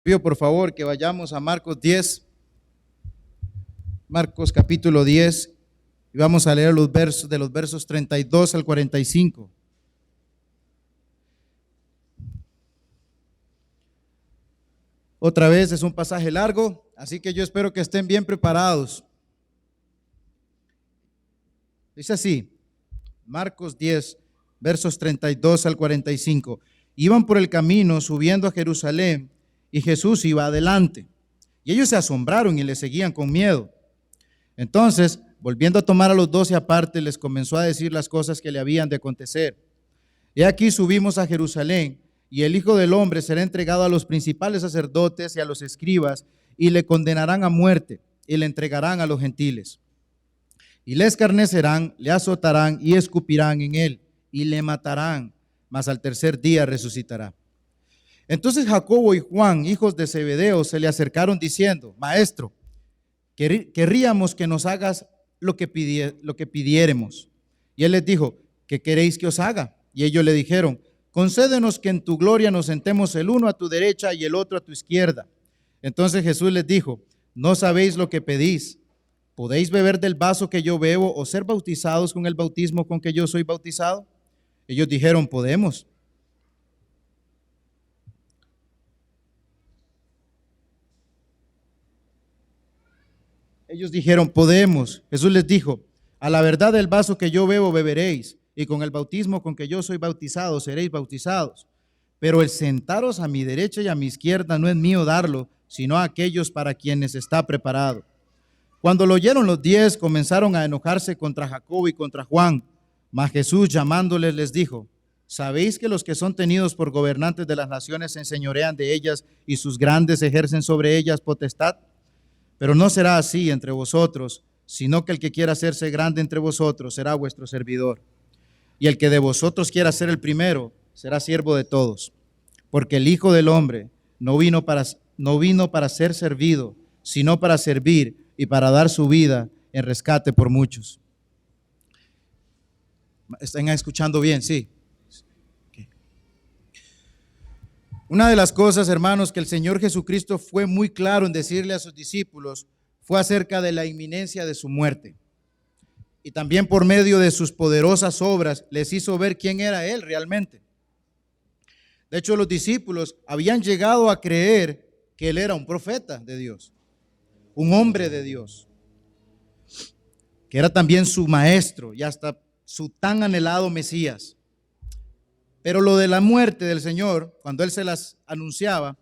Pido por favor que vayamos a Marcos 10, Marcos capítulo 10, y vamos a leer los versos 32 al 45. Otra vez es un pasaje largo, así que yo espero que estén bien preparados. Dice así, Marcos 10, versos 32 al 45. Iban por el camino subiendo a Jerusalén y Jesús iba adelante. Y ellos se asombraron y le seguían con miedo. Entonces, volviendo a tomar a los 12 aparte, les comenzó a decir las cosas que le habían de acontecer. He aquí subimos a Jerusalén, y el Hijo del Hombre será entregado a los principales sacerdotes y a los escribas, y le condenarán a muerte, y le entregarán a los gentiles. Y le escarnecerán, le azotarán y escupirán en él, y le matarán, mas al tercer día resucitará. Entonces Jacobo y Juan, hijos de Zebedeo, se le acercaron diciendo: Maestro, querríamos que nos hagas lo que pidiéremos. Y él les dijo: ¿qué queréis que os haga? Y ellos le dijeron: concédenos que en tu gloria nos sentemos el uno a tu derecha y el otro a tu izquierda. Entonces Jesús les dijo: no sabéis lo que pedís. ¿Podéis beber del vaso que yo bebo o ser bautizados con el bautismo con que yo soy bautizado? Ellos dijeron: podemos. Ellos dijeron: podemos. Jesús les dijo: a la verdad del vaso que yo bebo beberéis, y con el bautismo con que yo soy bautizado seréis bautizados. Pero el sentaros a mi derecha y a mi izquierda no es mío darlo, sino a aquellos para quienes está preparado. Cuando lo oyeron los 10, comenzaron a enojarse contra Jacobo y contra Juan. Mas Jesús, llamándoles, les dijo: ¿sabéis que los que son tenidos por gobernantes de las naciones se enseñorean de ellas y sus grandes ejercen sobre ellas potestad? Pero no será así entre vosotros, sino que el que quiera hacerse grande entre vosotros será vuestro servidor. Y el que de vosotros quiera ser el primero será siervo de todos. Porque el Hijo del Hombre no vino para ser servido, sino para servir y para dar su vida en rescate por muchos. ¿Están escuchando bien? Sí. Una de las cosas, hermanos, que el Señor Jesucristo fue muy claro en decirle a sus discípulos fue acerca de la inminencia de su muerte. Y también por medio de sus poderosas obras les hizo ver quién era Él realmente. De hecho, los discípulos habían llegado a creer que Él era un profeta de Dios, un hombre de Dios, que era también su maestro y hasta su tan anhelado Mesías. Pero lo de la muerte del Señor, cuando Él se las anunciaba,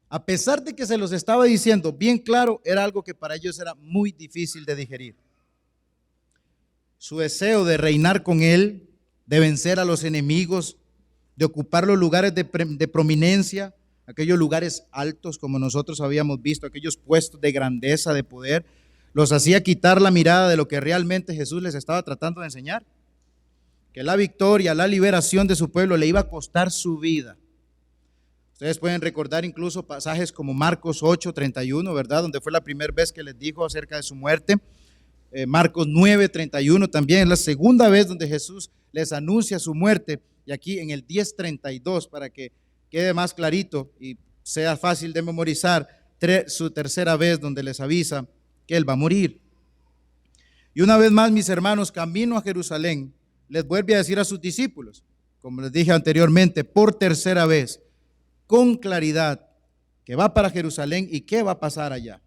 a pesar de que se los estaba diciendo bien claro, era algo que para ellos era muy difícil de digerir. Su deseo de reinar con Él, de vencer a los enemigos, de ocupar los lugares de prominencia, aquellos lugares altos como nosotros habíamos visto, aquellos puestos de grandeza, de poder, los hacía quitar la mirada de lo que realmente Jesús les estaba tratando de enseñar. Que la victoria, la liberación de su pueblo le iba a costar su vida. Ustedes pueden recordar incluso pasajes como Marcos 8:31, ¿verdad? Donde fue la primera vez que les dijo acerca de su muerte. Marcos 9:31 también es la segunda vez donde Jesús les anuncia su muerte. Y aquí en el 10:32, para que quede más clarito y sea fácil de memorizar, su tercera vez donde les avisa que Él va a morir. Y una vez más, mis hermanos, camino a Jerusalén, les vuelve a decir a sus discípulos, como les dije anteriormente, por tercera vez, con claridad, que va para Jerusalén y qué va a pasar allá.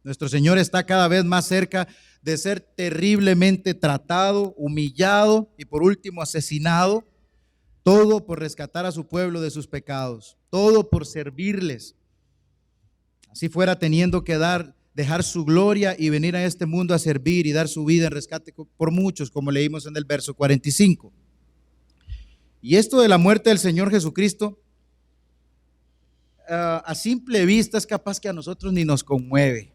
Nuestro Señor está cada vez más cerca de ser terriblemente tratado, humillado y por último asesinado, todo por rescatar a su pueblo de sus pecados, todo por servirles. Así fuera teniendo que dejar su gloria y venir a este mundo a servir y dar su vida en rescate por muchos, como leímos en el verso 45. Y esto de la muerte del Señor Jesucristo, a simple vista es capaz que a nosotros ni nos conmueve,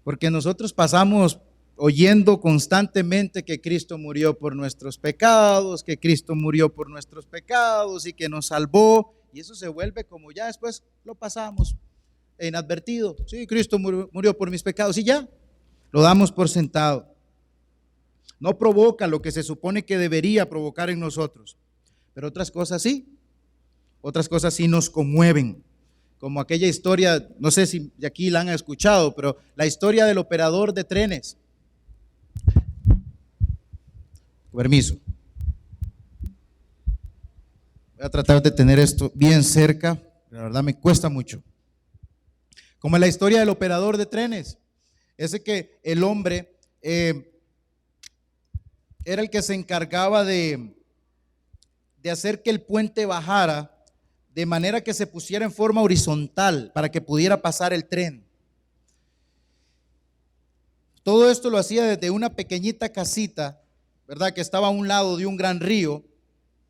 porque nosotros pasamos oyendo constantemente que Cristo murió por nuestros pecados, que Cristo murió por nuestros pecados y que nos salvó, y eso se vuelve como ya después lo pasamos inadvertido. Sí, Cristo murió por mis pecados y ya, lo damos por sentado. No provoca lo que se supone que debería provocar en nosotros, pero otras cosas sí. otras cosas sí nos conmueven, como aquella historia, no sé si de aquí la han escuchado, pero la historia del operador de trenes. Permiso. Voy a tratar de tener esto bien cerca, la verdad me cuesta mucho. Como en la historia del operador de trenes, ese que el hombre era el que se encargaba de hacer que el puente bajara de manera que se pusiera en forma horizontal para que pudiera pasar el tren. Todo esto lo hacía desde una pequeñita casita, ¿verdad?, que estaba a un lado de un gran río,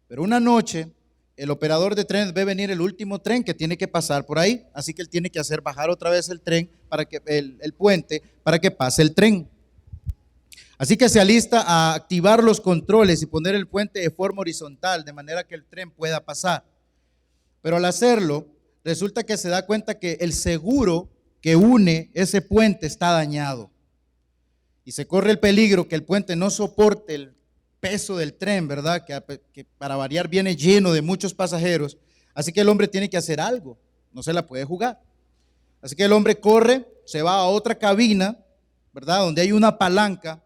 pero una noche el operador de trenes ve venir el último tren que tiene que pasar por ahí, así que él tiene que hacer bajar otra vez el tren, para que el puente, para que pase el tren. Así que se alista a activar los controles y poner el puente de forma horizontal, de manera que el tren pueda pasar. Pero al hacerlo, resulta que se da cuenta que el seguro que une ese puente está dañado. Y se corre el peligro que el puente no soporte el peso del tren, ¿verdad? Que para variar viene lleno de muchos pasajeros. Así que el hombre tiene que hacer algo, no se la puede jugar. Así que el hombre corre, se va a otra cabina, ¿verdad?, donde hay una palanca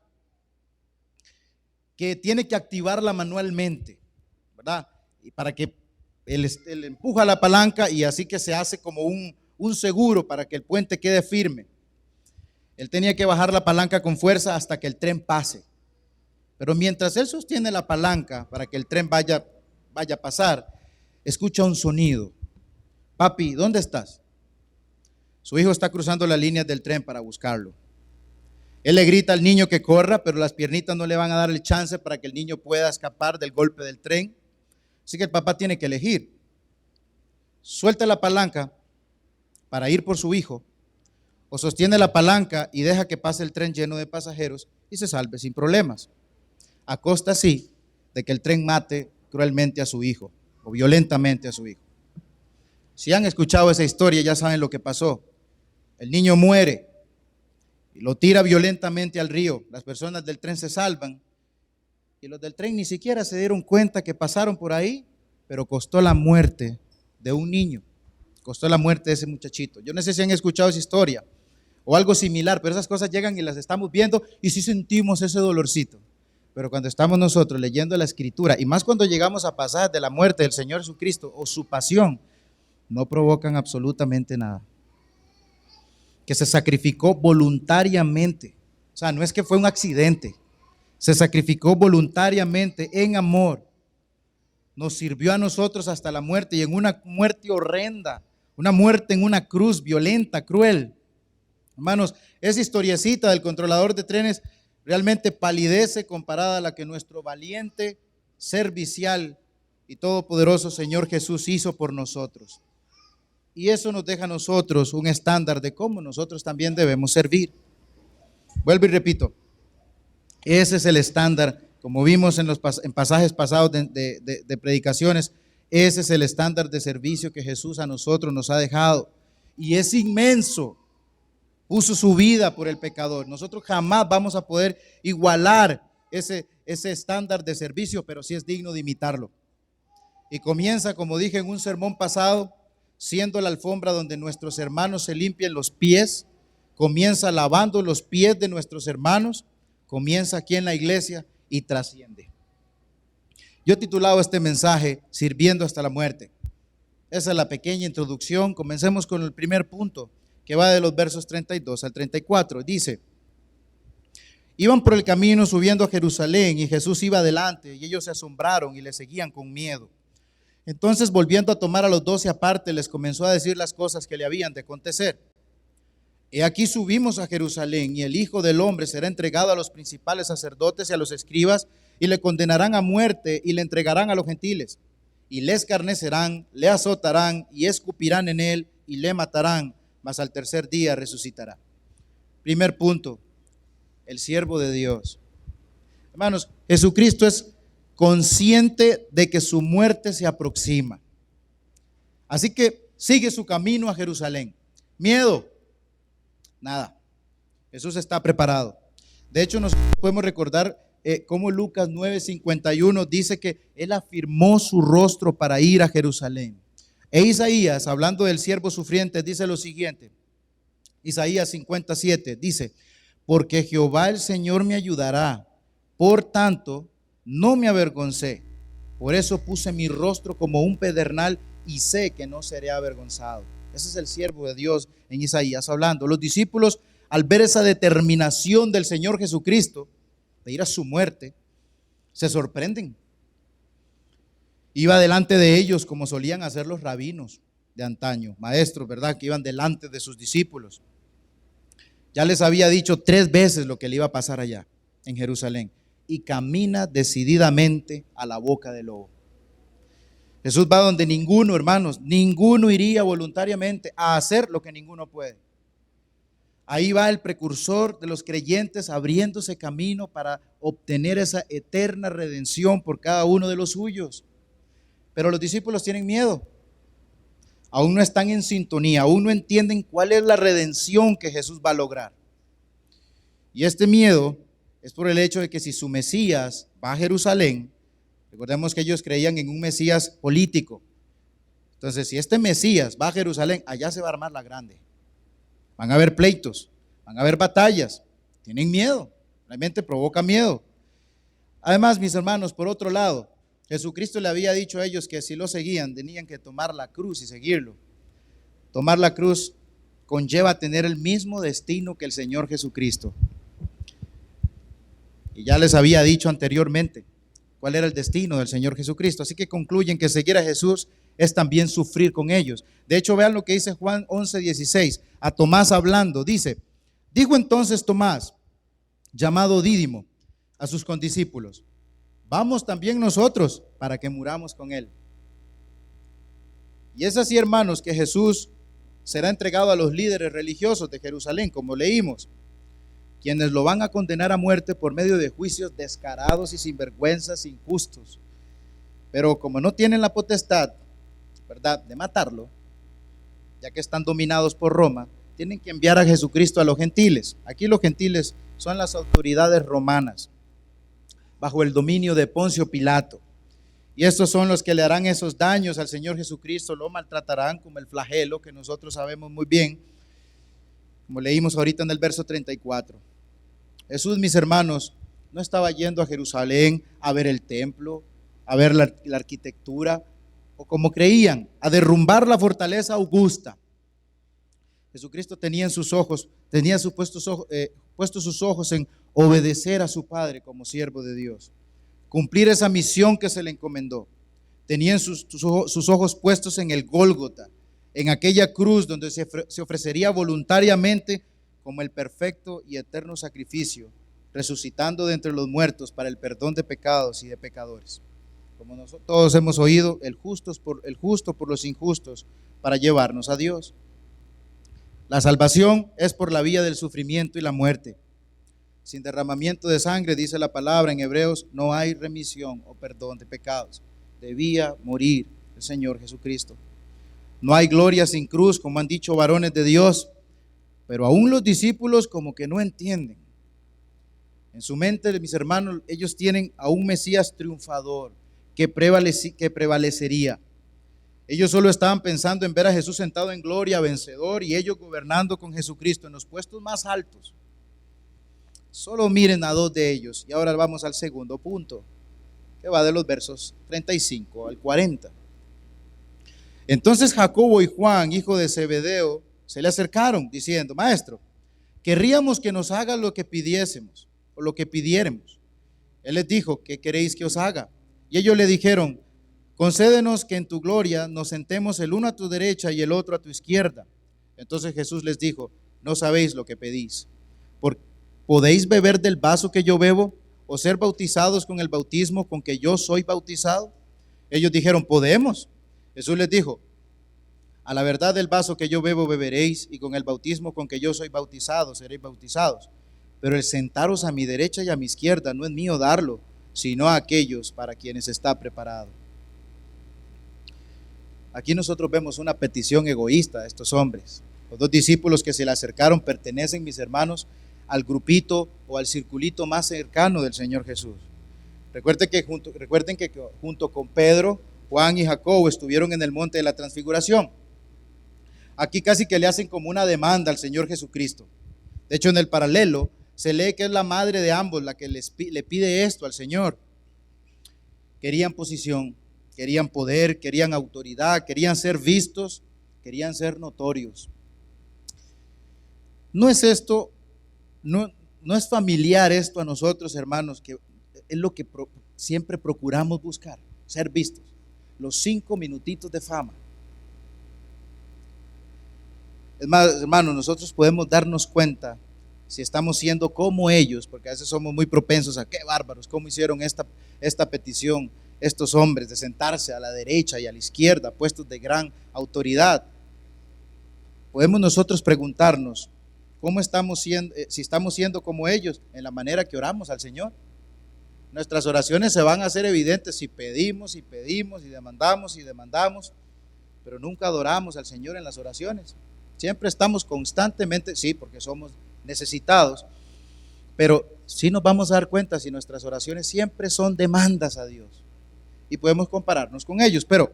que tiene que activarla manualmente, ¿verdad? Y para que él empuja la palanca y así que se hace como un seguro para que el puente quede firme. Él tenía que bajar la palanca con fuerza hasta que el tren pase. Pero mientras él sostiene la palanca para que el tren vaya a pasar, escucha un sonido. Papi, ¿dónde estás? Su hijo está cruzando las líneas del tren para buscarlo. Él le grita al niño que corra, pero las piernitas no le van a dar el chance para que el niño pueda escapar del golpe del tren. Así que el papá tiene que elegir. Suelta la palanca para ir por su hijo, o sostiene la palanca y deja que pase el tren lleno de pasajeros y se salve sin problemas, a costa sí de que el tren mate cruelmente a su hijo o violentamente a su hijo. Si han escuchado esa historia ya saben lo que pasó. El niño muere y lo tira violentamente al río. Las personas del tren se salvan y los del tren ni siquiera se dieron cuenta que pasaron por ahí, pero costó la muerte de un niño, costó la muerte de ese muchachito. Yo no sé si han escuchado esa historia o algo similar, pero esas cosas llegan y las estamos viendo y sí sentimos ese dolorcito. Pero cuando estamos nosotros leyendo la Escritura, y más cuando llegamos a pasajes de la muerte del Señor Jesucristo o su pasión, no provocan absolutamente nada. Que se sacrificó voluntariamente, o sea, no es que fue un accidente, se sacrificó voluntariamente en amor, nos sirvió a nosotros hasta la muerte, y en una muerte horrenda, una muerte en una cruz violenta, cruel. Hermanos, esa historiecita del controlador de trenes realmente palidece comparada a la que nuestro valiente, servicial y todopoderoso Señor Jesús hizo por nosotros. Y eso nos deja a nosotros un estándar de cómo nosotros también debemos servir. Vuelvo y repito, ese es el estándar, como vimos en pasajes pasados de predicaciones, ese es el estándar de servicio que Jesús a nosotros nos ha dejado. Y es inmenso. Puso su vida por el pecador. Nosotros jamás vamos a poder igualar ese estándar de servicio, pero sí es digno de imitarlo. Y comienza, como dije en un sermón pasado, siendo la alfombra donde nuestros hermanos se limpian los pies, comienza lavando los pies de nuestros hermanos, comienza aquí en la iglesia y trasciende. Yo he titulado este mensaje Sirviendo hasta la muerte. Esa es la pequeña introducción. Comencemos con el primer punto, que va de los versos 32 al 34. Dice: iban por el camino subiendo a Jerusalén y Jesús iba adelante y ellos se asombraron y le seguían con miedo. Entonces, volviendo a tomar a los 12 aparte, les comenzó a decir las cosas que le habían de acontecer. He aquí subimos a Jerusalén y el Hijo del Hombre será entregado a los principales sacerdotes y a los escribas y le condenarán a muerte y le entregarán a los gentiles y le escarnecerán, le azotarán y escupirán en él y le matarán, mas al tercer día resucitará. Primer punto, el siervo de Dios. Hermanos, Jesucristo es consciente de que su muerte se aproxima. Así que sigue su camino a Jerusalén. Miedo, nada. Jesús está preparado. De hecho, nosotros podemos recordar cómo Lucas 9:51 dice que él afirmó su rostro para ir a Jerusalén. E Isaías, hablando del siervo sufriente, dice lo siguiente. Isaías 57 dice: porque Jehová el Señor me ayudará, por tanto no me avergoncé. Por eso puse mi rostro como un pedernal y sé que no seré avergonzado. Ese es el siervo de Dios en Isaías hablando. Los discípulos, al ver esa determinación del Señor Jesucristo de ir a su muerte, se sorprenden. Iba delante de ellos como solían hacer los rabinos de antaño, maestros, ¿verdad? Que iban delante de sus discípulos. Ya les había dicho 3 veces lo que le iba a pasar allá en Jerusalén. Y camina decididamente a la boca del lobo. Jesús va donde ninguno, hermanos, ninguno iría voluntariamente a hacer lo que ninguno puede. Ahí va el precursor de los creyentes abriéndose camino para obtener esa eterna redención por cada uno de los suyos. Pero los discípulos tienen miedo. Aún no están en sintonía, aún no entienden cuál es la redención que Jesús va a lograr. Y este miedo es por el hecho de que si su Mesías va a Jerusalén, recordemos que ellos creían en un Mesías político. Entonces, si este Mesías va a Jerusalén, allá se va a armar la grande. Van a haber pleitos, van a haber batallas. Tienen miedo, realmente provoca miedo. Además, mis hermanos, por otro lado, Jesucristo le había dicho a ellos que si lo seguían, tenían que tomar la cruz y seguirlo. Tomar la cruz conlleva tener el mismo destino que el Señor Jesucristo. Y ya les había dicho anteriormente cuál era el destino del Señor Jesucristo. Así que concluyen que seguir a Jesús es también sufrir con ellos. De hecho, vean lo que dice Juan 11:16, a Tomás hablando. Dice: dijo entonces Tomás, llamado Dídimo, a sus condiscípulos: vamos también nosotros para que muramos con él. Y es así, hermanos, que Jesús será entregado a los líderes religiosos de Jerusalén, como leímos, quienes lo van a condenar a muerte por medio de juicios descarados y sinvergüenzas, injustos. Pero como no tienen la potestad, ¿verdad?, de matarlo, ya que están dominados por Roma, tienen que enviar a Jesucristo a los gentiles. Aquí los gentiles son las autoridades romanas, bajo el dominio de Poncio Pilato. Y estos son los que le harán esos daños al Señor Jesucristo, lo maltratarán como el flagelo, que nosotros sabemos muy bien, como leímos ahorita en el verso 34. Jesús, mis hermanos, no estaba yendo a Jerusalén a ver el templo, a ver la arquitectura, o como creían, a derrumbar la fortaleza augusta. Jesucristo tenía en sus ojos, puestos sus ojos en obedecer a su Padre como siervo de Dios, cumplir esa misión que se le encomendó. Tenían sus ojos puestos en el Gólgota, en aquella cruz donde se ofrecería voluntariamente como el perfecto y eterno sacrificio, resucitando de entre los muertos para el perdón de pecados y de pecadores. Como nosotros todos hemos oído, el justo por los injustos, para llevarnos a Dios. La salvación es por la vía del sufrimiento y la muerte. Sin derramamiento de sangre, dice la palabra en Hebreos, no hay remisión o perdón de pecados. Debía morir el Señor Jesucristo. No hay gloria sin cruz, como han dicho varones de Dios, pero aún los discípulos como que no entienden. En su mente, mis hermanos, ellos tienen a un Mesías triunfador que prevalecería. Ellos solo estaban pensando en ver a Jesús sentado en gloria, vencedor, y ellos gobernando con Jesucristo en los puestos más altos. Solo miren a 2 de ellos. Y ahora vamos al segundo punto, que va de los versos 35 al 40. Entonces Jacobo y Juan, hijo de Zebedeo, se le acercaron diciendo: Maestro, querríamos que nos haga lo que pidiésemos o lo que pidiéremos. Él les dijo: ¿qué queréis que os haga? Y ellos le dijeron: concédenos que en tu gloria nos sentemos el uno a tu derecha y el otro a tu izquierda. Entonces Jesús les dijo: no sabéis lo que pedís. ¿Podéis beber del vaso que yo bebo o ser bautizados con el bautismo con que yo soy bautizado? Ellos dijeron: podemos. Jesús les dijo: a la verdad del vaso que yo bebo beberéis, y con el bautismo con que yo soy bautizado seréis bautizados. Pero el sentaros a mi derecha y a mi izquierda no es mío darlo, sino a aquellos para quienes está preparado. Aquí nosotros vemos una petición egoísta de estos hombres. Los 2 discípulos que se le acercaron pertenecen, mis hermanos, al grupito o al circulito más cercano del Señor Jesús. Recuerden que junto con Pedro, Juan y Jacobo estuvieron en el monte de la transfiguración. Aquí casi que le hacen como una demanda al Señor Jesucristo. De hecho, en el paralelo se lee que es la madre de ambos la que le pide esto al Señor. Querían posición, querían poder, querían autoridad, querían ser vistos, querían ser notorios. ¿No es esto, no es familiar esto a nosotros, hermanos, que es lo que siempre procuramos buscar, ser vistos? Los 5 minutitos de fama. Es más, hermanos, nosotros podemos darnos cuenta si estamos siendo como ellos, porque a veces somos muy propensos a qué bárbaros, cómo hicieron esta petición estos hombres de sentarse a la derecha y a la izquierda, puestos de gran autoridad. Podemos nosotros preguntarnos cómo estamos siendo, si estamos siendo como ellos en la manera que oramos al Señor. Nuestras oraciones se van a hacer evidentes si pedimos y pedimos y demandamos, pero nunca adoramos al Señor en las oraciones. Siempre estamos constantemente, sí, porque somos necesitados, pero sí nos vamos a dar cuenta si nuestras oraciones siempre son demandas a Dios, y podemos compararnos con ellos. Pero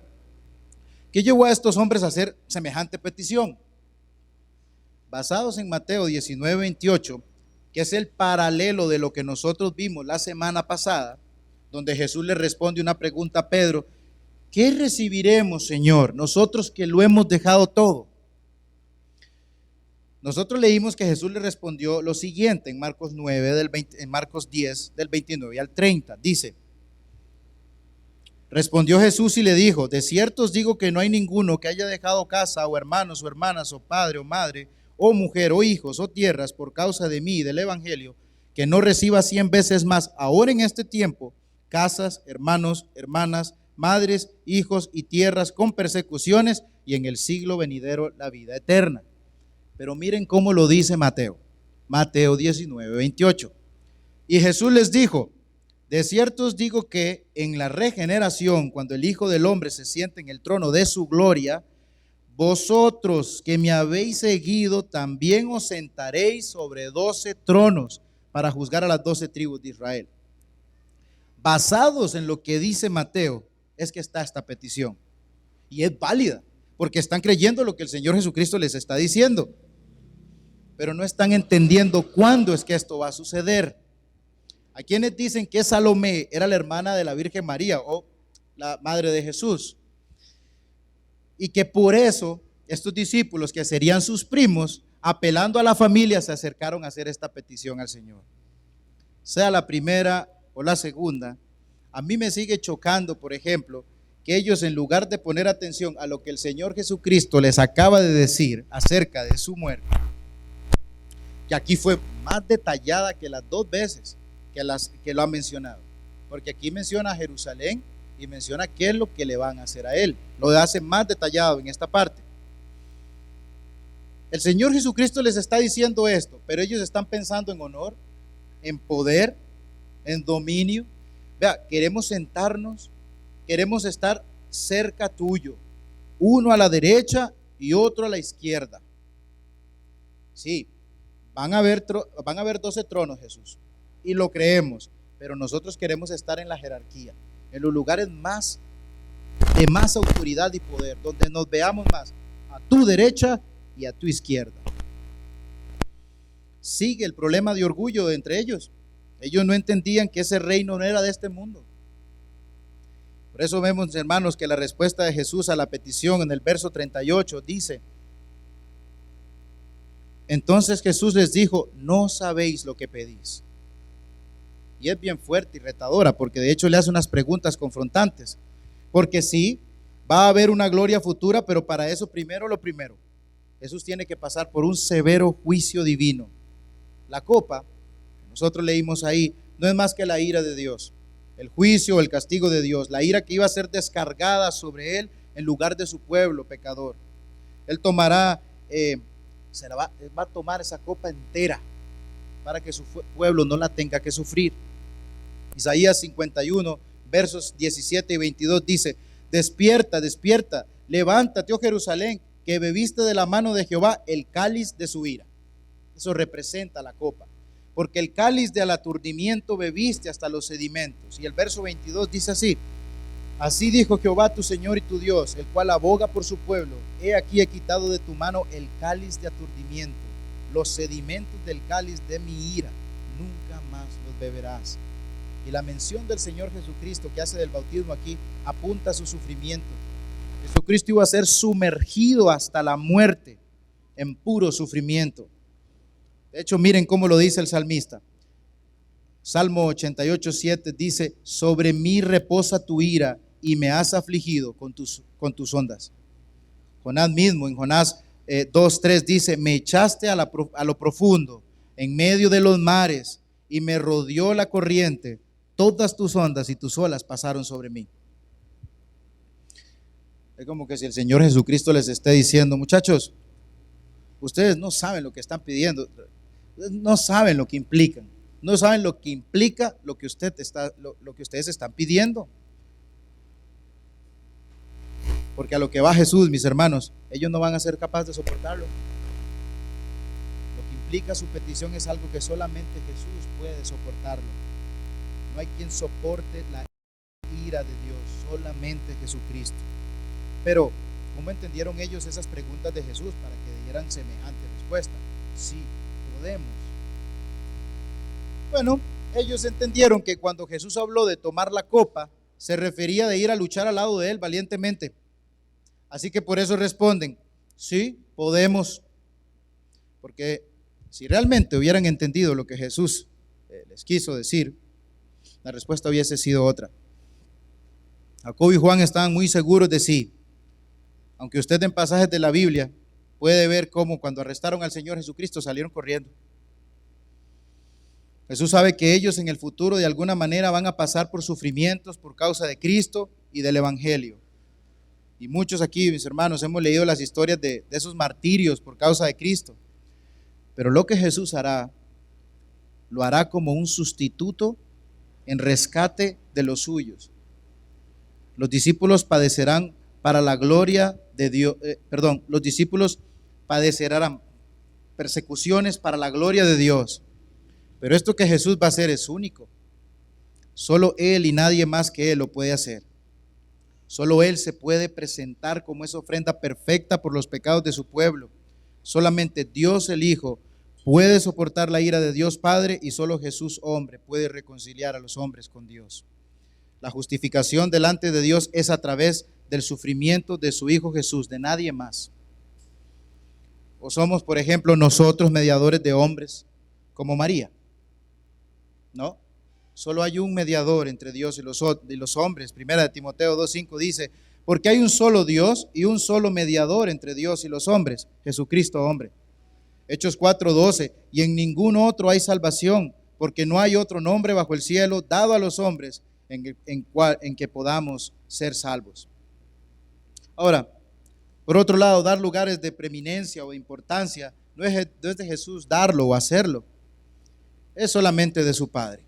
¿qué llevó a estos hombres a hacer semejante petición? Basados en Mateo 19:28, que es el paralelo de lo que nosotros vimos la semana pasada, donde Jesús le responde una pregunta a Pedro: ¿qué recibiremos, Señor, nosotros que lo hemos dejado todo? Nosotros leímos que Jesús le respondió lo siguiente en Marcos 10, del 29 al 30. Dice: respondió Jesús y le dijo: de cierto os digo que no hay ninguno que haya dejado casa o hermanos o hermanas o padre o madre o mujer o hijos o tierras por causa de mí y del evangelio, que no reciba 100 veces más ahora en este tiempo casas, hermanos, hermanas, madres, hijos y tierras con persecuciones, y en el siglo venidero la vida eterna. Pero miren cómo lo dice Mateo 19:28. Y Jesús les dijo: de cierto os digo que en la regeneración, cuando el Hijo del Hombre se siente en el trono de su gloria, vosotros que me habéis seguido también os sentaréis sobre 12 tronos para juzgar a las 12 tribus de Israel. Basados en lo que dice Mateo, es que está esta petición, y es válida, porque están creyendo lo que el Señor Jesucristo les está diciendo, pero no están entendiendo cuándo es que esto va a suceder. Hay quienes dicen que Salomé era la hermana de la Virgen María o la madre de Jesús, y que por eso estos discípulos, que serían sus primos, apelando a la familia, se acercaron a hacer esta petición al Señor. Sea la primera o la segunda, a mí me sigue chocando, por ejemplo, que ellos, en lugar de poner atención a lo que el Señor Jesucristo les acaba de decir acerca de su muerte, que aquí fue más detallada que las 2 veces que lo ha mencionado, porque aquí menciona a Jerusalén y menciona qué es lo que le van a hacer a él. Lo hace más detallado en esta parte. El Señor Jesucristo les está diciendo esto, pero ellos están pensando en honor, en poder, en dominio. Vea, queremos sentarnos, queremos estar cerca tuyo, uno a la derecha y otro a la izquierda. Sí, van a haber 12 tronos, Jesús, y lo creemos, pero nosotros queremos estar en la jerarquía, en los lugares de más autoridad y poder, donde nos veamos más a tu derecha y a tu izquierda. Sigue el problema de orgullo entre ellos. Ellos no entendían que ese reino no era de este mundo. Por eso vemos, hermanos, que la respuesta de Jesús a la petición en el verso 38 dice: entonces Jesús les dijo: no sabéis lo que pedís. Y es bien fuerte y retadora, porque de hecho le hace unas preguntas confrontantes. Porque sí, va a haber una gloria futura, pero para eso lo primero, Jesús tiene que pasar por un severo juicio divino. La copa, que nosotros leímos ahí, no es más que la ira de Dios, el juicio o el castigo de Dios, la ira que iba a ser descargada sobre él en lugar de su pueblo pecador. Él tomará, va a tomar esa copa entera para que su pueblo no la tenga que sufrir. Isaías 51, versos 17 y 22 dice: despierta, despierta, levántate, oh Jerusalén, que bebiste de la mano de Jehová el cáliz de su ira. Eso representa la copa, porque el cáliz del aturdimiento bebiste hasta los sedimentos. Y el verso 22 dice así: Así dijo Jehová tu Señor y tu Dios, el cual aboga por su pueblo. He aquí he quitado de tu mano el cáliz de aturdimiento, los sedimentos del cáliz de mi ira, nunca más los beberás. Y la mención del Señor Jesucristo que hace del bautismo aquí apunta a su sufrimiento. Jesucristo iba a ser sumergido hasta la muerte en puro sufrimiento. De hecho, miren cómo lo dice el salmista. Salmo 88:7 dice: sobre mí reposa tu ira y me has afligido con tus ondas. Jonás mismo en Jonás 2:3 dice: me echaste a lo profundo, en medio de los mares, y me rodeó la corriente. Todas tus ondas y tus olas pasaron sobre mí. Es como que si el Señor Jesucristo les esté diciendo: muchachos, ustedes no saben lo que están pidiendo, no saben lo que implican, no saben lo que implica lo que ustedes están pidiendo. Porque a lo que va Jesús, mis hermanos, ellos no van a ser capaces de soportarlo. Lo que implica su petición es algo que solamente Jesús puede soportarlo. No hay quien soporte la ira de Dios, solamente Jesucristo. Pero, ¿cómo entendieron ellos esas preguntas de Jesús para que dieran semejante respuesta? Sí, podemos. Bueno, ellos entendieron que cuando Jesús habló de tomar la copa, se refería de ir a luchar al lado de él valientemente. Así que por eso responden: sí, podemos. Porque si realmente hubieran entendido lo que Jesús les quiso decir, la respuesta hubiese sido otra. Jacobo y Juan estaban muy seguros de sí. Aunque usted en pasajes de la Biblia puede ver cómo cuando arrestaron al Señor Jesucristo salieron corriendo. Jesús sabe que ellos en el futuro de alguna manera van a pasar por sufrimientos por causa de Cristo y del Evangelio. Y muchos aquí, mis hermanos, hemos leído las historias de esos martirios por causa de Cristo. Pero lo que Jesús hará, lo hará como un sustituto en rescate de los suyos. Los discípulos padecerán para la gloria de Dios, los discípulos padecerán persecuciones para la gloria de Dios. Pero esto que Jesús va a hacer es único. Solo Él y nadie más que Él lo puede hacer. Solo Él se puede presentar como esa ofrenda perfecta por los pecados de su pueblo. Solamente Dios el Hijo puede soportar la ira de Dios Padre, y solo Jesús hombre puede reconciliar a los hombres con Dios. La justificación delante de Dios es a través del sufrimiento de su Hijo Jesús, de nadie más. O somos, por ejemplo, nosotros mediadores de hombres, como María. No, solo hay un mediador entre Dios y los hombres. Primera de Timoteo 2:5 dice: porque hay un solo Dios y un solo mediador entre Dios y los hombres, Jesucristo hombre. Hechos 4:12: y en ningún otro hay salvación, porque no hay otro nombre bajo el cielo dado a los hombres en que podamos ser salvos. Ahora, por otro lado, dar lugares de preeminencia o de importancia no es de Jesús darlo o hacerlo, es solamente de su Padre.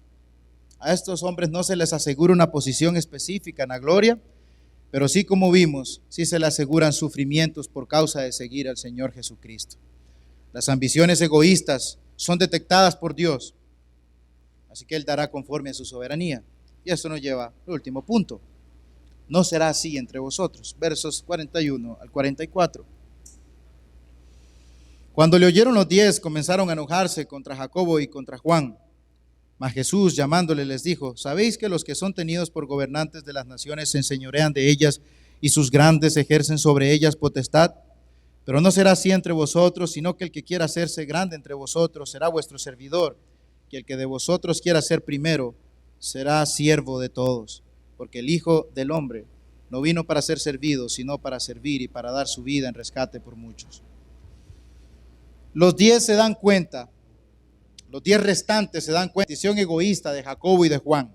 A estos hombres no se les asegura una posición específica en la gloria, pero sí, como vimos, sí se les aseguran sufrimientos por causa de seguir al Señor Jesucristo. Las ambiciones egoístas son detectadas por Dios, así que Él dará conforme a su soberanía. Y esto nos lleva al último punto: no será así entre vosotros. Versos 41 al 44. Cuando le oyeron los 10, comenzaron a enojarse contra Jacobo y contra Juan. Mas Jesús, llamándole, les dijo: ¿sabéis que los que son tenidos por gobernantes de las naciones se enseñorean de ellas, y sus grandes ejercen sobre ellas potestad? Pero no será así entre vosotros, sino que el que quiera hacerse grande entre vosotros será vuestro servidor, y el que de vosotros quiera ser primero será siervo de todos. Porque el Hijo del Hombre no vino para ser servido, sino para servir y para dar su vida en rescate por muchos. Los 10 se dan cuenta, los 10 restantes se dan cuenta de la decisión egoísta de Jacobo y de Juan.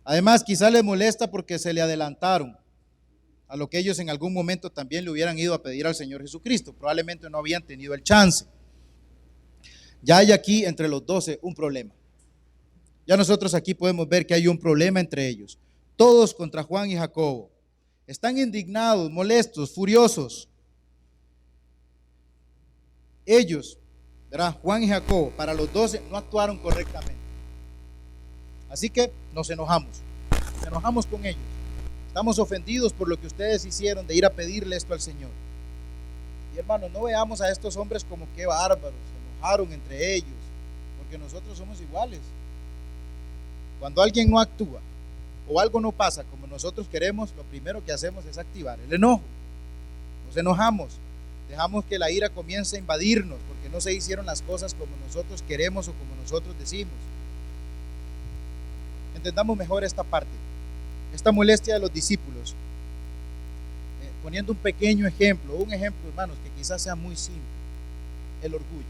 Además, quizá les molesta porque se le adelantaron a lo que ellos en algún momento también le hubieran ido a pedir al Señor Jesucristo. Probablemente no habían tenido el chance. Ya hay aquí entre los 12 un problema. Ya nosotros aquí podemos ver que hay un problema entre ellos. Todos contra Juan y Jacobo. Están indignados, molestos, furiosos. Ellos, ¿verdad? Juan y Jacobo, para los 12 no actuaron correctamente. Así que nos enojamos con ellos. Estamos ofendidos por lo que ustedes hicieron de ir a pedirle esto al Señor. Y hermanos, no veamos a estos hombres como que bárbaros, se enojaron entre ellos, porque nosotros somos iguales. Cuando alguien no actúa o algo no pasa como nosotros queremos, lo primero que hacemos es activar el enojo. Nos enojamos, dejamos que la ira comience a invadirnos porque no se hicieron las cosas como nosotros queremos o como nosotros decimos. Entendamos mejor esta parte, esta molestia de los discípulos, poniendo un pequeño ejemplo, un ejemplo, hermanos, que quizás sea muy simple: el orgullo.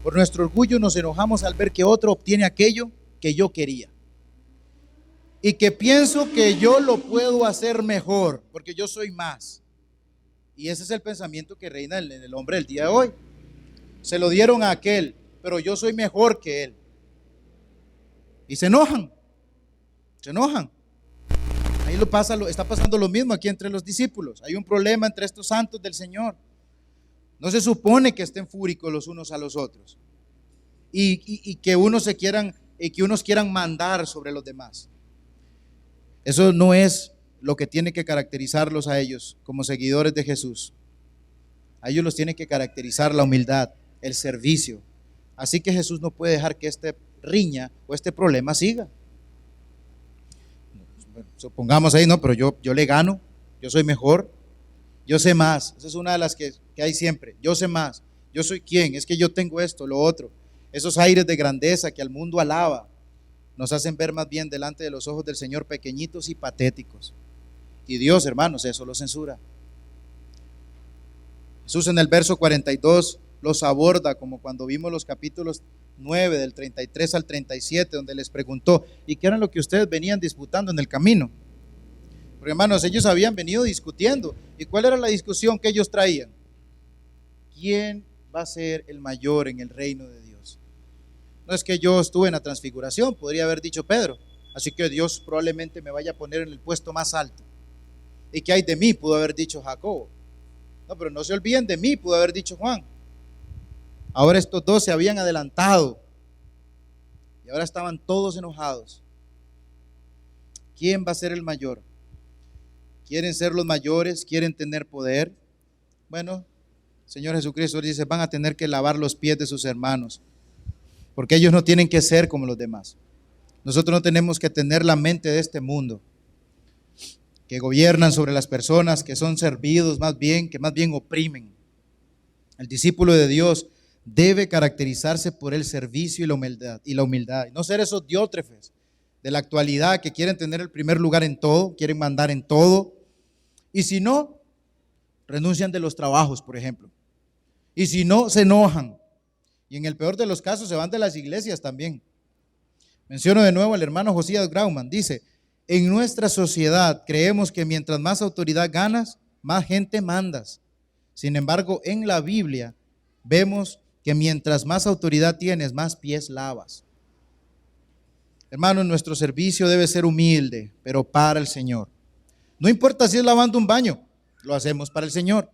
Por nuestro orgullo nos enojamos al ver que otro obtiene aquello que yo quería y que pienso que yo lo puedo hacer mejor porque yo soy más. Y ese es el pensamiento que reina en el hombre del día de hoy. Se lo dieron a aquel, pero yo soy mejor que él. Y se enojan. Ahí está pasando lo mismo aquí entre los discípulos. Hay un problema entre estos santos del Señor. No se supone que estén fúricos los unos a los otros y que unos quieran mandar sobre los demás. Eso no es lo que tiene que caracterizarlos a ellos como seguidores de Jesús. A ellos los tiene que caracterizar la humildad, el servicio. Así que Jesús no puede dejar que esta riña o este problema siga. Supongamos ahí, no, pero yo le gano, yo soy mejor, yo sé más. Esa es una de las que hay siempre. Yo sé más, yo soy quién, es que yo tengo esto, lo otro. Esos aires de grandeza que al mundo alaba nos hacen ver más bien delante de los ojos del Señor pequeñitos y patéticos. Y Dios, hermanos, eso lo censura. Jesús en el verso 42 los aborda como cuando vimos los capítulos 9 del 33 al 37, donde les preguntó: ¿y qué era lo que ustedes venían disputando en el camino? Porque, hermanos, ellos habían venido discutiendo. ¿Y cuál era la discusión que ellos traían? ¿Quién va a ser el mayor en el reino de Dios? No es que yo estuve en la transfiguración, podría haber dicho Pedro, así que Dios probablemente me vaya a poner en el puesto más alto. ¿Y qué hay de mí?, pudo haber dicho Jacobo. No, pero no se olviden de mí, pudo haber dicho Juan. Ahora estos dos se habían adelantado y ahora estaban todos enojados. ¿Quién va a ser el mayor? ¿Quieren ser los mayores? ¿Quieren tener poder? Bueno, Señor Jesucristo dice: van a tener que lavar los pies de sus hermanos, porque ellos no tienen que ser como los demás. Nosotros no tenemos que tener la mente de este mundo, que gobiernan sobre las personas, que son servidos que más bien oprimen. El discípulo de Dios debe caracterizarse por el servicio y la humildad, y no ser esos diótrefes de la actualidad que quieren tener el primer lugar en todo, quieren mandar en todo, y si no, renuncian de los trabajos, por ejemplo, y si no, se enojan, y en el peor de los casos se van de las iglesias también. Menciono de nuevo al hermano Josías Grauman. Dice: en nuestra sociedad creemos que mientras más autoridad ganas, más gente mandas. Sin embargo, en la Biblia vemos que mientras más autoridad tienes, más pies lavas. Hermano, nuestro servicio debe ser humilde, pero para el Señor. No importa si es lavando un baño, lo hacemos para el Señor.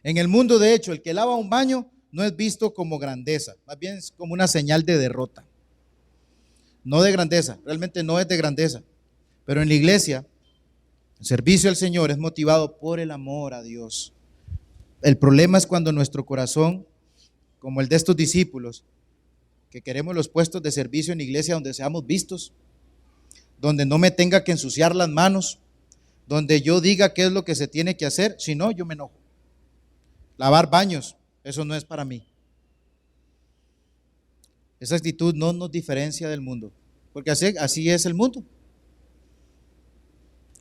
En el mundo, de hecho, el que lava un baño no es visto como grandeza, más bien es como una señal de derrota. No de grandeza, realmente no es de grandeza. Pero en la iglesia, el servicio al Señor es motivado por el amor a Dios. El problema es cuando nuestro corazón, como el de estos discípulos, que queremos los puestos de servicio en la iglesia donde seamos vistos, donde no me tenga que ensuciar las manos, donde yo diga qué es lo que se tiene que hacer, si no, yo me enojo. Lavar baños, eso no es para mí. Esa actitud no nos diferencia del mundo, porque así es el mundo.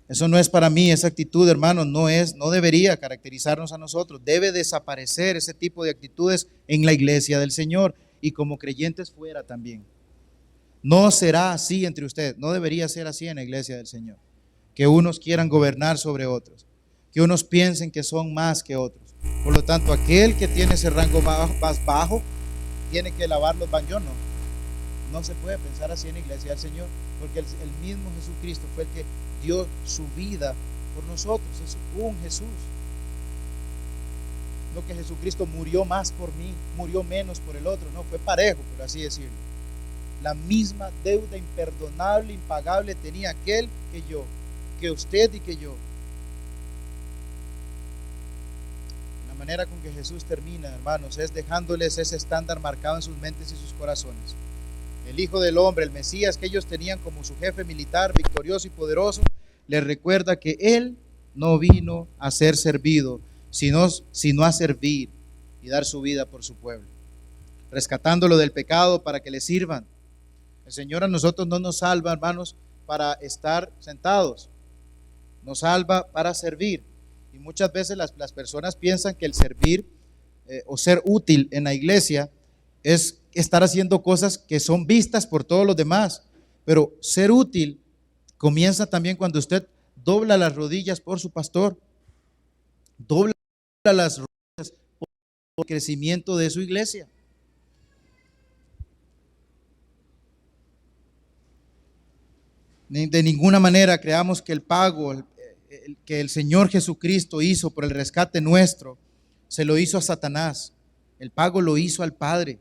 Eso no es para mí, esa actitud, hermanos, no debería caracterizarnos a nosotros. Debe desaparecer ese tipo de actitudes en la iglesia del Señor y como creyentes fuera también. No será así entre ustedes, no debería ser así en la iglesia del Señor. Que unos quieran gobernar sobre otros, que unos piensen que son más que otros. Por lo tanto, aquel que tiene ese rango más bajo tiene que lavar los baños. No se puede pensar así en la iglesia del Señor, porque el mismo Jesucristo fue el que dio su vida por nosotros. Es un Jesús. No que Jesucristo murió más por mí, murió menos por el otro, no, fue parejo, por así decirlo. La misma deuda imperdonable, impagable tenía aquel que yo, que usted y que yo. La manera con que Jesús termina, hermanos, es dejándoles ese estándar marcado en sus mentes y sus corazones. El Hijo del Hombre, el Mesías que ellos tenían como su jefe militar, victorioso y poderoso, les recuerda que Él no vino a ser servido, sino a servir y dar su vida por su pueblo, rescatándolo del pecado para que le sirvan. El Señor a nosotros no nos salva, hermanos, para estar sentados, nos salva para servir. Y muchas veces las personas piensan que el servir o ser útil en la iglesia es estar haciendo cosas que son vistas por todos los demás. Pero ser útil comienza también cuando usted dobla las rodillas por su pastor, dobla las rodillas por el crecimiento de su iglesia. De ninguna manera creamos que el pago que el Señor Jesucristo hizo por el rescate nuestro, se lo hizo a Satanás. El pago lo hizo al Padre,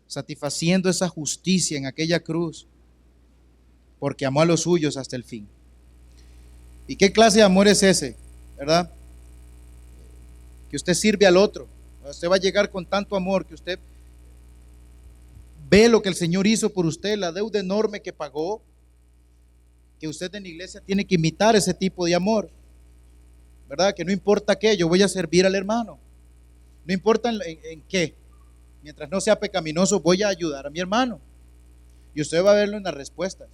satisfaciendo esa justicia en aquella cruz, porque amó a los suyos hasta el fin. ¿Y qué clase de amor es ese? ¿Verdad? Que usted sirve al otro. Usted va a llegar con tanto amor que usted ve lo que el Señor hizo por usted, la deuda enorme que pagó, que usted en la iglesia tiene que imitar ese tipo de amor, ¿verdad? Que no importa qué, yo voy a servir al hermano, no importa en qué, mientras no sea pecaminoso, voy a ayudar a mi hermano, y usted va a verlo en las respuestas.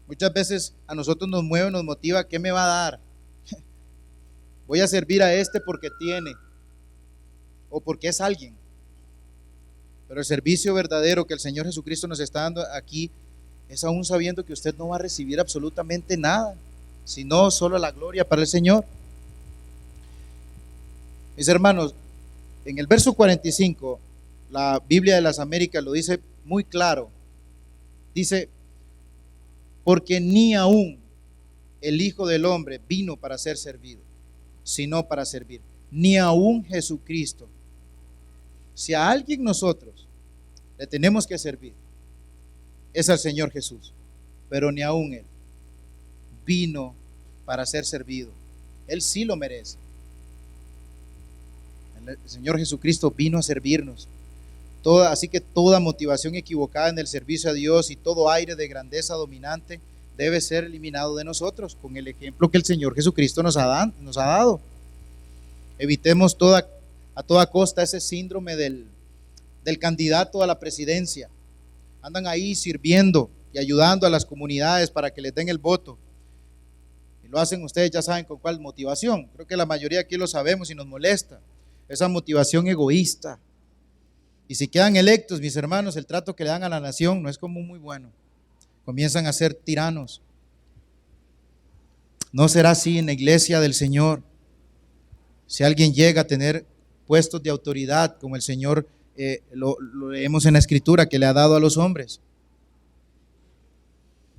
Muchas veces a nosotros nos mueve, nos motiva, ¿qué me va a dar? Voy a servir a este porque tiene, o porque es alguien. Pero el servicio verdadero que el Señor Jesucristo nos está dando aquí es aún sabiendo que usted no va a recibir absolutamente nada, sino solo la gloria para el Señor. Mis hermanos, en el verso 45, la Biblia de las Américas lo dice muy claro. Dice, porque ni aún el Hijo del Hombre vino para ser servido, sino para servir. Ni aún Jesucristo. Si a alguien nosotros le tenemos que servir, es al Señor Jesús, pero ni aún Él vino para ser servido. Él sí lo merece. El Señor Jesucristo vino a servirnos. Así que toda motivación equivocada en el servicio a Dios y todo aire de grandeza dominante debe ser eliminado de nosotros con el ejemplo que el Señor Jesucristo nos ha dado. Evitemos a toda costa ese síndrome del candidato a la presidencia. Andan ahí sirviendo y ayudando a las comunidades para que les den el voto. Y lo hacen ustedes, ya saben con cuál motivación. Creo que la mayoría aquí lo sabemos y nos molesta. Esa motivación egoísta. Y si quedan electos, mis hermanos, el trato que le dan a la nación no es como muy bueno. Comienzan a ser tiranos. No será así en la iglesia del Señor. Si alguien llega a tener puestos de autoridad, como el Señor lo leemos en la Escritura que le ha dado a los hombres,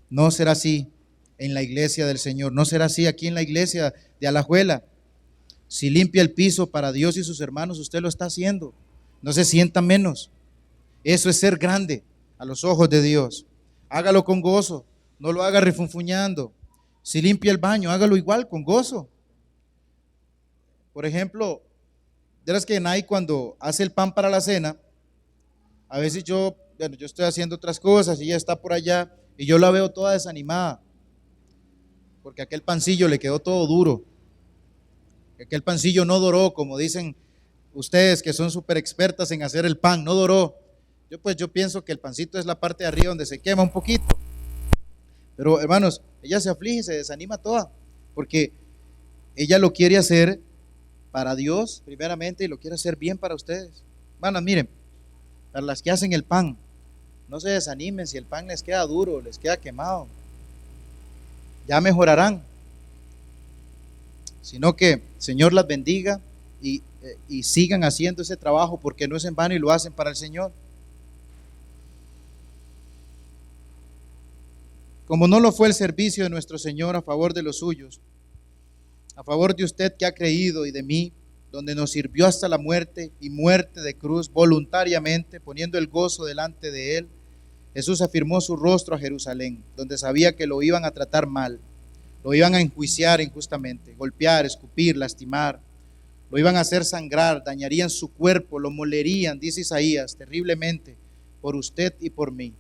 no será así en la iglesia del Señor. No será así aquí en la iglesia de Alajuela. Si limpia el piso para Dios y sus hermanos, usted lo está haciendo. No se sienta menos. Eso es ser grande a los ojos de Dios. Hágalo con gozo, no lo haga refunfuñando. Si limpia el baño, hágalo igual, con gozo. Por ejemplo, de las que Nay cuando hace el pan para la cena, a veces yo estoy haciendo otras cosas y ella está por allá y yo la veo toda desanimada, porque aquel pancillo le quedó todo duro, aquel pancillo no doró, como dicen ustedes que son súper expertas en hacer el pan, no doró. Yo pienso que el pancito es la parte de arriba donde se quema un poquito. Pero hermanos, ella se aflige, se desanima toda, porque ella lo quiere hacer para Dios primeramente y lo quiere hacer bien para ustedes. Hermanas, miren, para las que hacen el pan, no se desanimen si el pan les queda duro, les queda quemado. Ya mejorarán. Sino que el Señor las bendiga y sigan haciendo ese trabajo, porque no es en vano y lo hacen para el Señor. Como no lo fue el servicio de nuestro Señor a favor de los suyos, a favor de usted que ha creído y de mí, donde nos sirvió hasta la muerte y muerte de cruz voluntariamente, poniendo el gozo delante de Él, Jesús afirmó su rostro a Jerusalén, donde sabía que lo iban a tratar mal, lo iban a enjuiciar injustamente, golpear, escupir, lastimar, lo iban a hacer sangrar, dañarían su cuerpo, lo molerían, dice Isaías, terriblemente, por usted y por mí.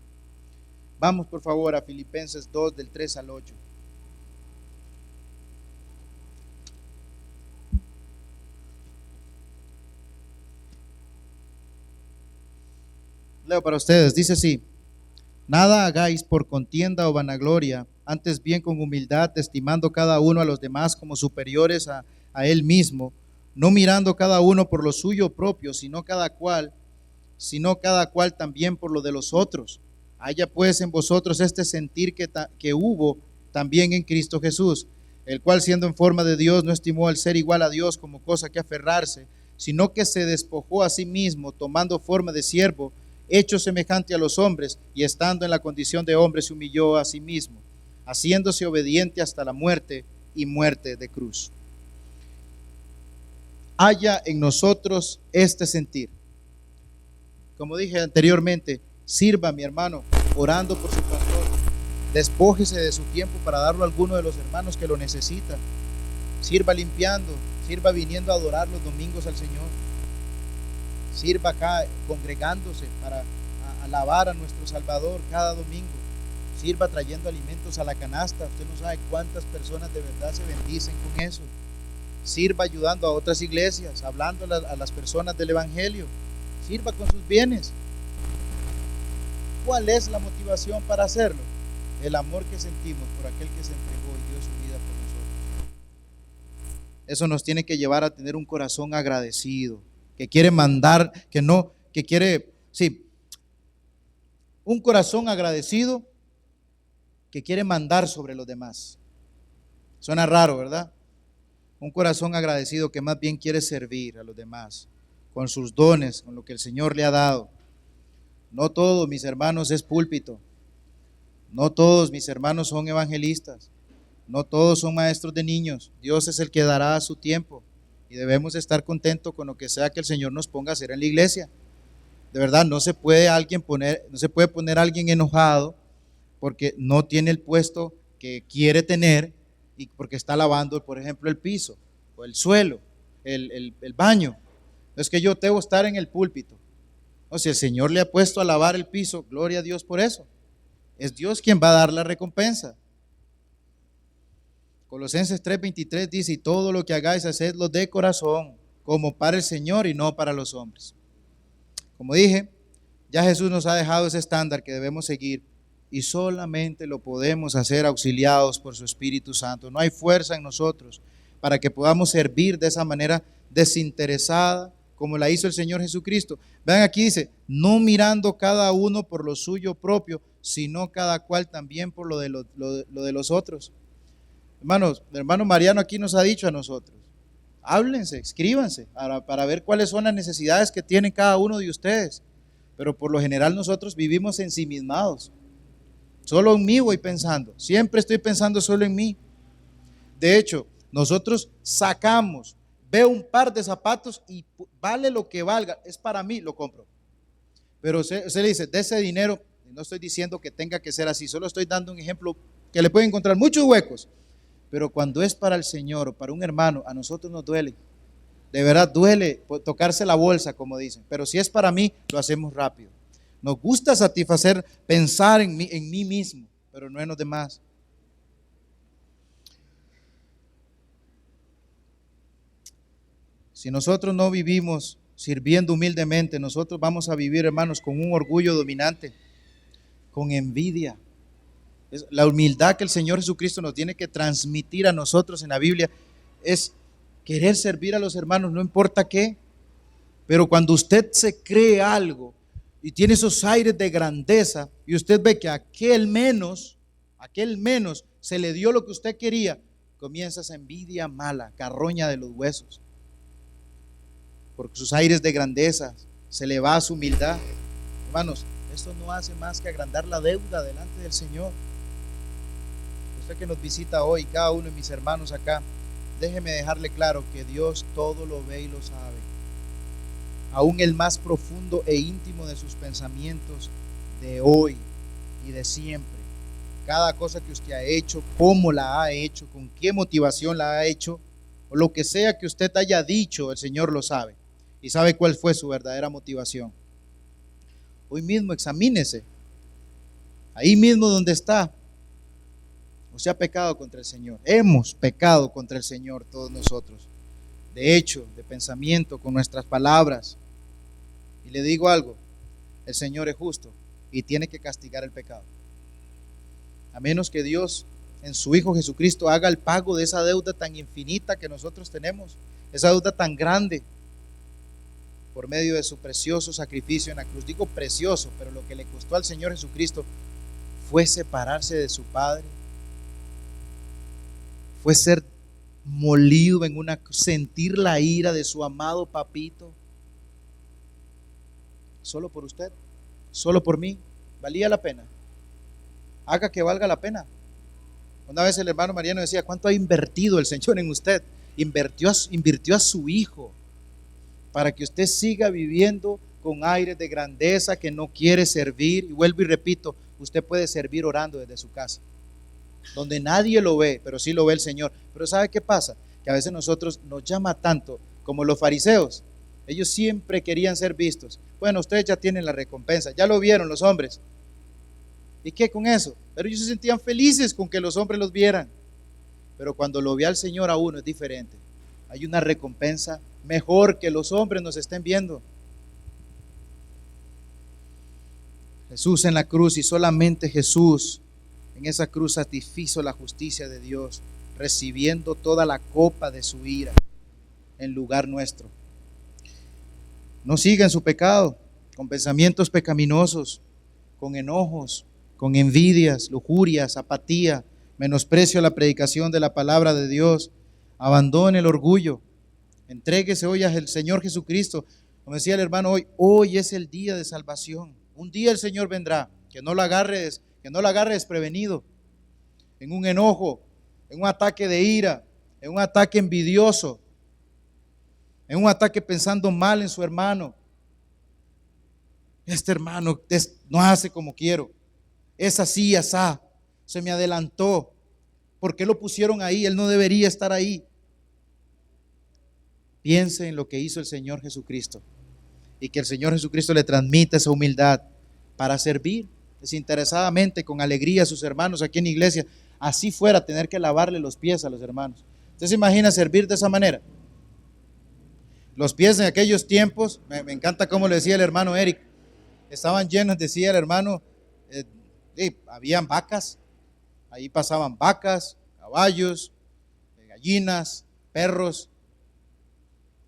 Vamos por favor a Filipenses 2, del 3 al 8. Leo para ustedes, dice así: nada hagáis por contienda o vanagloria, antes bien con humildad, estimando cada uno a los demás como superiores a él mismo, no mirando cada uno por lo suyo propio, sino cada cual también por lo de los otros. Haya pues en vosotros este sentir que hubo también en Cristo Jesús, el cual siendo en forma de Dios no estimó el ser igual a Dios como cosa que aferrarse, sino que se despojó a sí mismo, tomando forma de siervo, hecho semejante a los hombres, y estando en la condición de hombre se humilló a sí mismo, haciéndose obediente hasta la muerte y muerte de cruz. Haya en nosotros este sentir. Como dije anteriormente, sirva, mi hermano, orando por su pastor. Despójese de su tiempo para darlo a alguno de los hermanos que lo necesitan. Sirva limpiando, sirva viniendo a adorar los domingos al Señor. Sirva acá congregándose para alabar a nuestro Salvador cada domingo. Sirva trayendo alimentos a la canasta. Usted no sabe cuántas personas de verdad se bendicen con eso. Sirva ayudando a otras iglesias, hablando a las personas del Evangelio. Sirva con sus bienes. ¿Cuál es la motivación para hacerlo? El amor que sentimos por aquel que se entregó y dio su vida por nosotros. Eso nos tiene que llevar a tener un corazón agradecido, que quiere mandar, un corazón agradecido que quiere mandar sobre los demás. Suena raro, ¿verdad? Un corazón agradecido que más bien quiere servir a los demás con sus dones, con lo que el Señor le ha dado. No todos mis hermanos es púlpito, no todos mis hermanos son evangelistas, no todos son maestros de niños. Dios es el que dará a su tiempo y debemos estar contentos con lo que sea que el Señor nos ponga a hacer en la iglesia. De verdad, no se puede poner a alguien enojado porque no tiene el puesto que quiere tener y porque está lavando, por ejemplo, el piso o el suelo, el baño. No es que yo debo estar en el púlpito. No, si el Señor le ha puesto a lavar el piso, gloria a Dios por eso. Es Dios quien va a dar la recompensa. Colosenses 3:23 dice: y todo lo que hagáis, hacedlo de corazón, como para el Señor y no para los hombres. Como dije, ya Jesús nos ha dejado ese estándar que debemos seguir y solamente lo podemos hacer auxiliados por su Espíritu Santo. No hay fuerza en nosotros para que podamos servir de esa manera desinteresada como la hizo el Señor Jesucristo. Vean, aquí dice: no mirando cada uno por lo suyo propio, sino cada cual también por lo de los otros. Hermanos, el hermano Mariano aquí nos ha dicho a nosotros: háblense, escríbanse para ver cuáles son las necesidades que tienen cada uno de ustedes. Pero por lo general nosotros vivimos ensimismados. Solo en mí voy pensando. Siempre estoy pensando solo en mí. De hecho, nosotros veo un par de zapatos y vale lo que valga, es para mí, lo compro. Pero usted le dice: de ese dinero, no estoy diciendo que tenga que ser así, solo estoy dando un ejemplo que le puede encontrar muchos huecos. Pero cuando es para el Señor o para un hermano, a nosotros nos duele. De verdad duele tocarse la bolsa, como dicen. Pero si es para mí, lo hacemos rápido. Nos gusta satisfacer, pensar en mí mismo, pero no en los demás. Si nosotros no vivimos sirviendo humildemente, nosotros vamos a vivir, hermanos, con un orgullo dominante, con envidia. La humildad que el Señor Jesucristo nos tiene que transmitir a nosotros en la Biblia es querer servir a los hermanos, no importa qué. Pero cuando usted se cree algo y tiene esos aires de grandeza y usted ve que a aquel menos se le dio lo que usted quería, comienza esa envidia mala, carroña de los huesos. Porque sus aires de grandeza se le va a su humildad. Hermanos, esto no hace más que agrandar la deuda delante del Señor. Usted que nos visita hoy, cada uno de mis hermanos acá, déjeme dejarle claro que Dios todo lo ve y lo sabe. Aún el más profundo e íntimo de sus pensamientos de hoy, y de siempre. Cada cosa que usted ha hecho, cómo la ha hecho, con qué motivación la ha hecho, o lo que sea que usted haya dicho, el Señor lo sabe y sabe cuál fue su verdadera motivación. Hoy mismo examínese, ahí mismo donde está. Usted ha pecado contra el Señor. Hemos pecado contra el Señor todos nosotros, de hecho, de pensamiento, con nuestras palabras. Y le digo algo, el Señor es justo y tiene que castigar el pecado. A menos que Dios en su Hijo Jesucristo haga el pago de esa deuda tan infinita que nosotros tenemos, esa deuda tan grande, por medio de su precioso sacrificio en la cruz. Digo precioso, pero lo que le costó al Señor Jesucristo fue separarse de su Padre, fue ser molido en una, sentir la ira de su amado papito, solo por usted, solo por mí. ¿Valía la pena? Haga que valga la pena. Una vez el hermano Mariano decía: ¿cuánto ha invertido el Señor en usted? Invirtió a su Hijo para que usted siga viviendo con aires de grandeza, que no quiere servir. Y vuelvo y repito, usted puede servir orando desde su casa, donde nadie lo ve, pero sí lo ve el Señor. Pero ¿sabe qué pasa? Que a veces nosotros nos llama tanto, como los fariseos. Ellos siempre querían ser vistos. Bueno, ustedes ya tienen la recompensa, ya lo vieron los hombres. ¿Y qué con eso? Pero ellos se sentían felices con que los hombres los vieran. Pero cuando lo ve al Señor a uno es diferente. Hay una recompensa mejor, que los hombres nos estén viendo. Jesús en la cruz, y solamente Jesús en esa cruz satisfizo la justicia de Dios, recibiendo toda la copa de su ira en lugar nuestro. No siga en su pecado, con pensamientos pecaminosos, con enojos, con envidias, lujurias, apatía, menosprecio a la predicación de la palabra de Dios. Abandone el orgullo, entréguese hoy al Señor Jesucristo. Como decía el hermano, hoy es el día de salvación. Un día el Señor vendrá, que no lo agarre desprevenido, en un enojo, en un ataque de ira, en un ataque envidioso, en un ataque pensando mal en su hermano. Este hermano no hace como quiero, es así, asá, se me adelantó. ¿Por qué lo pusieron ahí? Él no debería estar ahí. Piense en lo que hizo el Señor Jesucristo, y que el Señor Jesucristo le transmita esa humildad para servir desinteresadamente, con alegría a sus hermanos aquí en la iglesia. Así fuera tener que lavarle los pies a los hermanos. ¿Usted se imagina servir de esa manera? Los pies en aquellos tiempos, me encanta cómo le decía el hermano Eric, estaban llenos, decía el hermano, habían vacas, ahí pasaban vacas, caballos, gallinas, perros,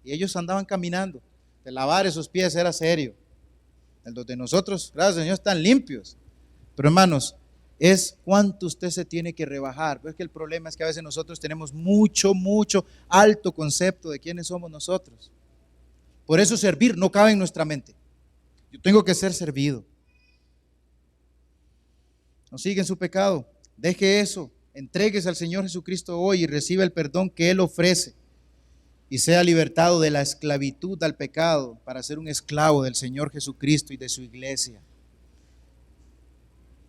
y ellos andaban caminando. De lavar esos pies era serio. Los de nosotros, gracias al Señor, están limpios. Pero hermanos, es cuánto usted se tiene que rebajar. Pero es que el problema es que a veces nosotros tenemos mucho alto concepto de quiénes somos nosotros. Por eso servir no cabe en nuestra mente. Yo tengo que ser servido. No siga en su pecado. Deje eso. Entréguese al Señor Jesucristo hoy y reciba el perdón que Él ofrece. Y sea libertado de la esclavitud al pecado para ser un esclavo del Señor Jesucristo y de su iglesia.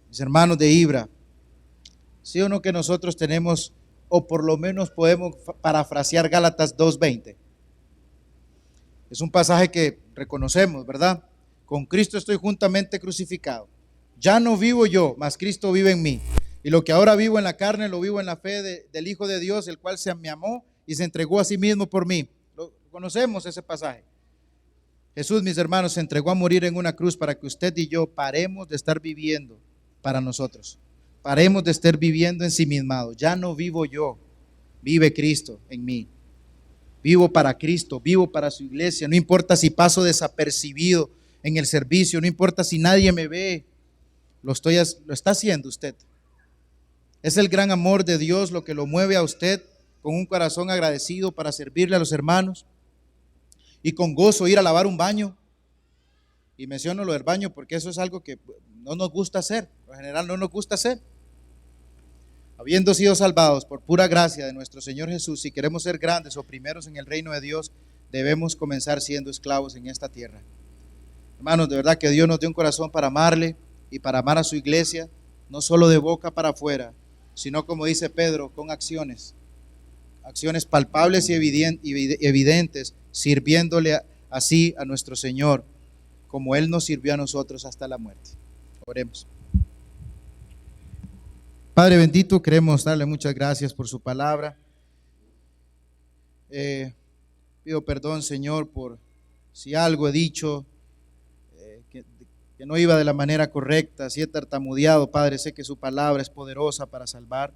Mis hermanos de Ibra, ¿sí o no que nosotros tenemos, o por lo menos podemos parafrasear Gálatas 2:20? Es un pasaje que reconocemos, ¿verdad? Con Cristo estoy juntamente crucificado. Ya no vivo yo, mas Cristo vive en mí. Y lo que ahora vivo en la carne, lo vivo en la fe del Hijo de Dios, el cual me amó y se entregó a sí mismo por mí. Conocemos ese pasaje. Jesús, mis hermanos, se entregó a morir en una cruz para que usted y yo paremos de estar viviendo para nosotros. Paremos de estar viviendo ensimismados. Ya no vivo yo, vive Cristo en mí. Vivo para Cristo, vivo para su iglesia. No importa si paso desapercibido en el servicio, no importa si nadie me ve. Lo está haciendo usted. Es el gran amor de Dios lo que lo mueve a usted con un corazón agradecido para servirle a los hermanos y con gozo ir a lavar un baño. Y menciono lo del baño porque eso es algo que no nos gusta hacer, en general no nos gusta hacer. Habiendo sido salvados por pura gracia de nuestro Señor Jesús, si queremos ser grandes o primeros en el reino de Dios, debemos comenzar siendo esclavos en esta tierra. Hermanos, de verdad que Dios nos dio un corazón para amarle y para amar a su iglesia. no solo de boca para afuera, sino como dice Pedro, con acciones, acciones palpables y evidentes, sirviéndole así a nuestro Señor, como Él nos sirvió a nosotros hasta la muerte. Oremos. Padre bendito, queremos darle muchas gracias por su palabra. Pido perdón, Señor, por si algo he dicho que no iba de la manera correcta, si he tartamudeado. Padre, sé que su palabra es poderosa para salvar,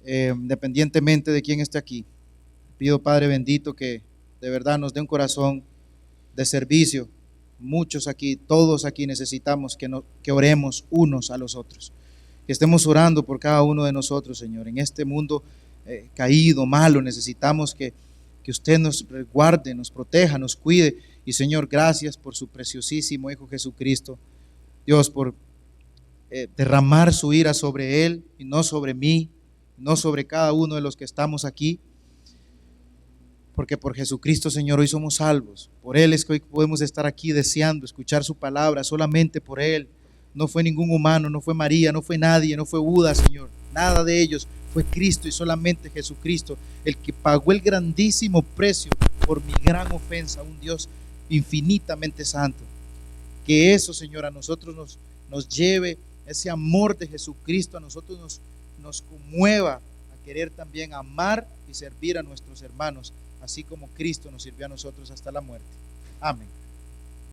independientemente de quién esté aquí. Pido, Padre bendito, que de verdad nos dé un corazón de servicio. Muchos aquí, todos aquí necesitamos que oremos unos a los otros, que estemos orando por cada uno de nosotros, Señor. En este mundo caído, malo, necesitamos que usted nos guarde, nos proteja, nos cuide. Y Señor, gracias por su preciosísimo Hijo Jesucristo. Dios, por derramar su ira sobre Él y no sobre mí, no sobre cada uno de los que estamos aquí. Porque por Jesucristo, Señor, hoy somos salvos. Por Él es que hoy podemos estar aquí deseando escuchar su palabra, solamente por Él. No fue ningún humano, no fue María, no fue nadie, no fue Buda, Señor. Nada de ellos. Fue Cristo y solamente Jesucristo, el que pagó el grandísimo precio por mi gran ofensa, un Dios infinitamente santo. Que eso, Señor, a nosotros nos lleve, ese amor de Jesucristo a nosotros nos conmueva a querer también amar y servir a nuestros hermanos, así como Cristo nos sirvió a nosotros hasta la muerte. Amén.